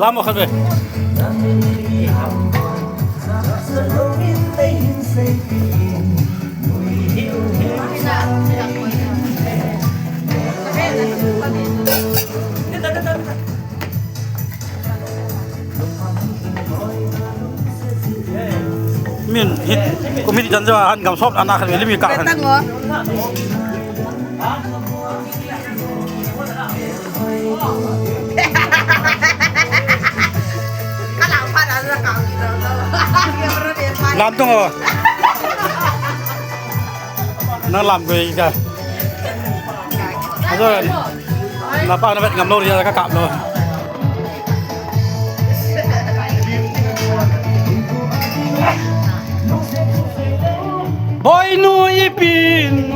Vamos, José. Min hit komiti jan jawa han gam sop anak kan limi ka kan. Betang oh. Kalau panas sekali tu. Dia berani panas. Lantung oh. Nang lam gue ka. Ajo napa na bet ngam lo dia ka kap lo. Boy no ipin